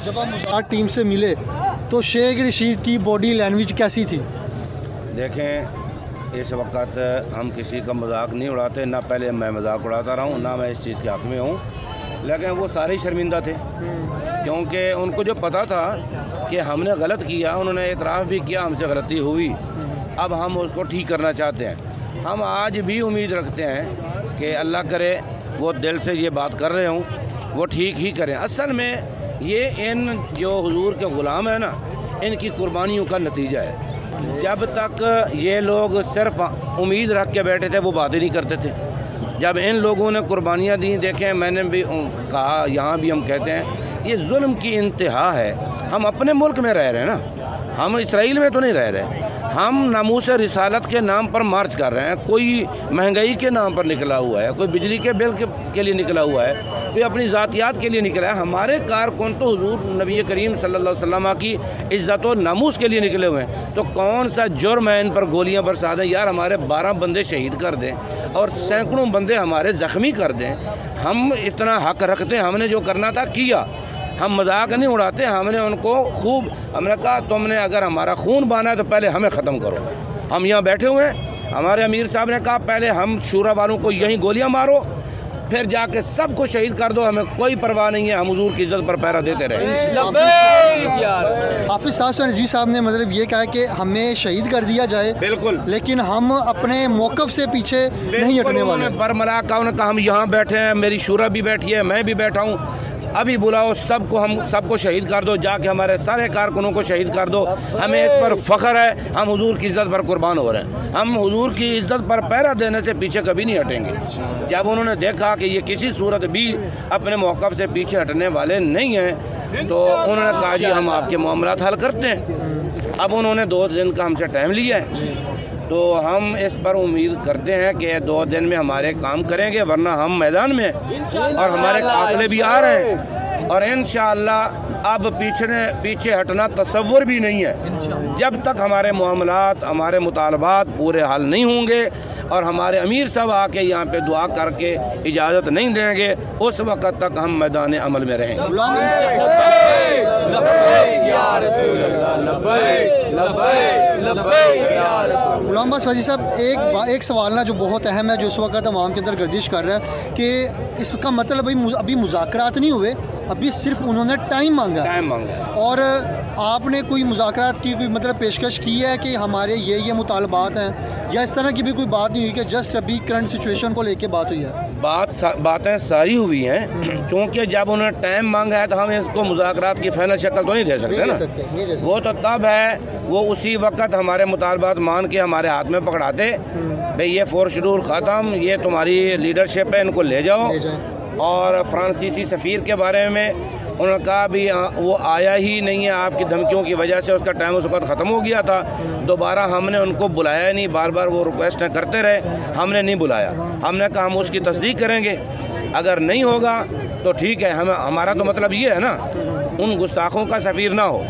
जब आप मुजाक टीम से मिले तो शेख रशीद की बॉडी लैंग्वेज कैसी थी? देखें, इस वक्त हम किसी का मजाक नहीं उड़ाते, ना पहले मैं मजाक उड़ाता रहा हूँ, ना मैं इस चीज़ के हक़ में हूँ। लेकिन वो सारे शर्मिंदा थे, क्योंकि उनको जो पता था कि हमने गलत किया, उन्होंने एतराफ़ भी किया हमसे गलती हुई, अब हम उसको ठीक करना चाहते हैं। हम आज भी उम्मीद रखते हैं कि अल्लाह करे वो दिल से ये बात कर रहे हों, वो ठीक ही करें। असल में ये इन जो हुजूर के ग़ुलाम है ना, इनकी कुर्बानियों का नतीजा है। जब तक ये लोग सिर्फ उम्मीद रख के बैठे थे, वो बातें नहीं करते थे। जब इन लोगों ने कुर्बानियाँ दी, देखें मैंने भी कहा, यहाँ भी हम कहते हैं ये जुल्म की इंतहा है। हम अपने मुल्क में रह रहे हैं ना, हम इसराइल में तो नहीं रह रहे। हम नामूस रिसालत के नाम पर मार्च कर रहे हैं, कोई महंगाई के नाम पर निकला हुआ है, कोई बिजली के बिल के लिए निकला हुआ है, कोई अपनी ज़ातियात के लिए निकला है। हमारे कारकुन तो हुजूर नबी करीम सल्लल्लाहु अलैहि वसल्लम की इज़्ज़त और नामूस के लिए निकले हुए हैं। तो कौन सा जुर्म है इन पर गोलियां बरसा दें? यार, हमारे 12 बंदे शहीद कर दें और सैकड़ों बंदे हमारे ज़ख्मी कर दें। हम इतना हक़ रखते हैं, हमने जो करना था किया, हम मजाक नहीं उड़ाते। हमने उनको खूब, हमने कहा तुमने अगर हमारा खून बहाना है तो पहले हमें ख़त्म करो। हम यहाँ बैठे हुए हैं, हमारे अमीर साहब ने कहा पहले हम शूरा वालों को यहीं गोलियां मारो, फिर जाके सबको शहीद कर दो, हमें कोई परवाह नहीं है, हम हुजूर की इज्जत पर पहरा देते रहे। हाफिज साहब नज़वी साहब ने मतलब ये कहा कि हमें शहीद कर दिया जाए, बिल्कुल, लेकिन हम अपने मौक़िफ़ से पीछे नहीं हटने वाले। बरमला का उन्होंने कहा हम यहाँ बैठे हैं, मेरी शूरा भी बैठी है, मैं भी बैठा हूँ, अभी बुलाओ सबको, हम सबको शहीद कर दो, जाके हमारे सारे कारकुनों को शहीद कर दो। हमें इस पर फ़ख्र है, हम हुजूर की इज़्ज़त पर कुर्बान हो रहे हैं। हम हुजूर की इज़्ज़त पर पहरा देने से पीछे कभी नहीं हटेंगे। जब उन्होंने देखा कि ये किसी सूरत भी अपने मौक़िफ़ से पीछे हटने वाले नहीं हैं, तो उन्होंने कहा जी हम आपके मामलात हल करते हैं। अब उन्होंने 2 दिन का हमसे टाइम लिया है, तो हम इस पर उम्मीद करते हैं कि 2 दिन में हमारे काम करेंगे, वरना हम मैदान में और हमारे काफ़िले भी आ रहे हैं। और इंशाअल्लाह अब पीछे हटना तसव्वुर भी नहीं है। जब तक हमारे मामलात, हमारे मुतालबात पूरे हल नहीं होंगे और हमारे अमीर साहब आके यहाँ पे दुआ करके इजाज़त नहीं देंगे, उस वक़्त तक हम मैदान अमल में रहेंगे। गुलाम अब्बास फैज़ी साहब, एक सवाल ना जो बहुत अहम है, जो इस वक्त अवाम के अंदर गर्दिश कर रहा है कि इसका मतलब अभी मुज़ाकरात नहीं हुए, अभी सिर्फ उन्होंने टाइम मांगा और आपने कोई मुज़ाकरात की कोई मतलब पेशकश की है कि हमारे ये मुतालबात हैं, या इस तरह की भी कोई बात नहीं हुई कि जस्ट अभी करंट सिचुएशन को लेके बात हुई है? बातें सारी हुई हैं, क्योंकि जब उन्होंने टाइम मांगा है तो हम इसको मुज़ाकरात की फ़ाइनल शक्ल तो नहीं दे सकते ना। वो तो तब है, वो उसी वक्त हमारे मुतालबात मान के हमारे हाथ में पकड़ाते, भाई ये 4 शेड्यूल ख़त्म, ये तुम्हारी लीडरशिप है, इनको ले जाओ। और फ्रांसीसी सफ़ीर के बारे में उन्होंने कहा भी वो आया ही नहीं है, आपकी धमकियों की वजह से उसका टाइम उस वक्त ख़त्म हो गया था। दोबारा हमने उनको बुलाया नहीं, बार बार वो रिक्वेस्ट करते रहे, हमने नहीं बुलाया। हमने कहा हम उसकी तस्दीक करेंगे, अगर नहीं होगा तो ठीक है। हमारा तो मतलब ये है ना, उन गुस्ताखों का सफ़ीर ना हो।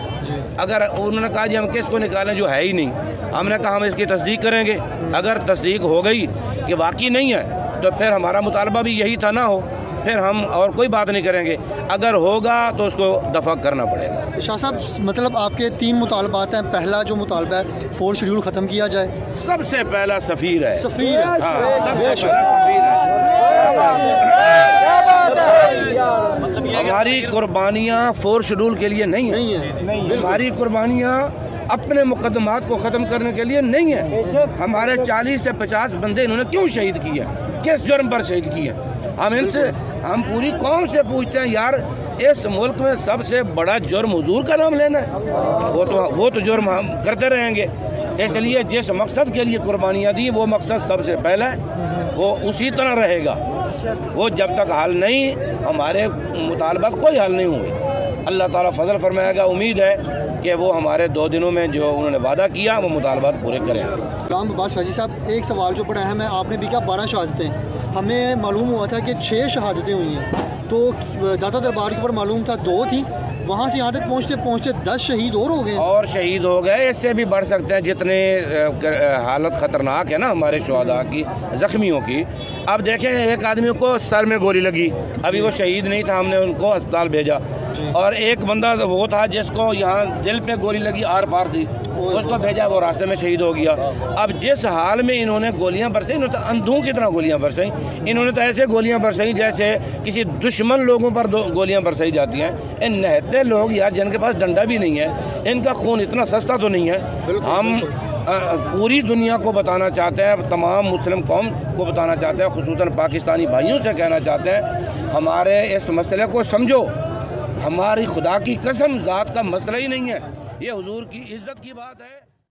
अगर उन्होंने कहा जी हम किसको निकालें जो है ही नहीं, हमने कहा हम इसकी तस्दीक करेंगे। अगर तस्दीक हो गई कि वाकई नहीं है, तो फिर हमारा मुतालबा भी यही था ना हो, फिर हम और कोई बात नहीं करेंगे। अगर होगा तो उसको दफा करना पड़ेगा। शाह साहब, मतलब आपके 3 मुतालबात हैं। पहला जो मुतालबा है 4 शेड्यूल ख़त्म किया जाए, सबसे पहला सफ़ीर है, सबसे पहला सफ़ीर है। हमारी कुर्बानियाँ 4 शेड्यूल के लिए नहीं है। हमारी कुर्बानियाँ अपने मुकदमात को ख़त्म करने के लिए नहीं है। हमारे 40 से 50 बंदे इन्होंने क्यों शहीद किए, किस जुर्म पर शहीद किए? हम पूरी कौम से पूछते हैं, यार इस मुल्क में सबसे बड़ा जुर्म हुजूर का नाम लेना है, वो तो जुर्म हम करते रहेंगे। इसलिए जिस मकसद के लिए कुर्बानियाँ दी, वो मकसद सबसे पहला है, वो उसी तरह रहेगा। वो जब तक हल नहीं, हमारे मुतालबात कोई हल नहीं हुए, अल्लाह ताला फजल फरमाएगा। उम्मीद है कि वो हमारे 2 दिनों में जो उन्होंने वादा किया वो मुतालबात पूरे करेंगे। गुलाम अब्बास फैज़ी साहब, एक सवाल जो बड़ा अहम है, आपने भी कहा 12 शहादतें, हमें मालूम हुआ था कि 6 शहादतें हुई हैं, तो दाता दरबार के ऊपर मालूम था 2 थी, वहाँ से यहाँ तक पहुँचते पहुँचते 10 शहीद और हो गए और शहीद हो गए, इससे भी बढ़ सकते हैं। जितने हालत ख़तरनाक है ना हमारे शुहदा की, ज़ख्मियों की। अब देखें, एक आदमी को सर में गोली लगी, अभी वो शहीद नहीं था, हमने उनको अस्पताल भेजा। और एक बंदा वो था जिसको यहाँ दिल पे गोली लगी, आर पार थी, उसको भेजा, वो रास्ते में शहीद हो गया। अब जिस हाल में इन्होंने गोलियां बरसाई, इन्होंने तो अंधों की तरह गोलियां बरसाई, इन्होंने तो ऐसे गोलियां बरसाई जैसे किसी दुश्मन लोगों पर गोलियां बरसाई जाती हैं। इन नहते लोग यार, जिनके पास डंडा भी नहीं है, इनका खून इतना सस्ता तो नहीं है। हम पूरी दुनिया को बताना चाहते हैं, तमाम मुस्लिम कौम को बताना चाहते हैं, खुसूसन पाकिस्तानी भाइयों से कहना चाहते हैं, हमारे इस मसले को समझो। हमारी खुदा की कसम ज़ात का मसला ही नहीं है, ये हुजूर की इज़्ज़त की बात है।